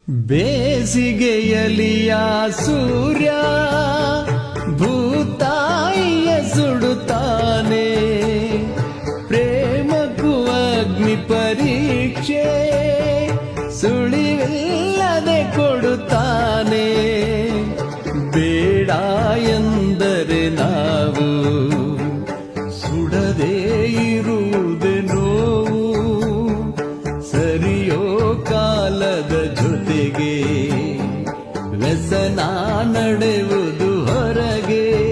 ಬೇಸಿಗೆಯಲಿಯ ಸೂರ್ಯ ಭೂತಾಯಿಯ ಸುಡುತ್ತಾನೆ, ಪ್ರೇಮಕ್ಕೂ ಅಗ್ನಿ ಪರೀಕ್ಷೆ ಸುಳಿವಿಲ್ಲದೆ ಕೊಡುತ್ತಾನೆ. ಬೇಡ ಎಂದರೆ ನಾವು ಸುಡದೇ ಇರುವುದೇ ನೋವು, ಸರಿಯೋ ಕಾಲದ ಜೊತೆಗೆ ವ್ಯಸನ ನಡೆಯುವುದು ಹೊರಗೆ.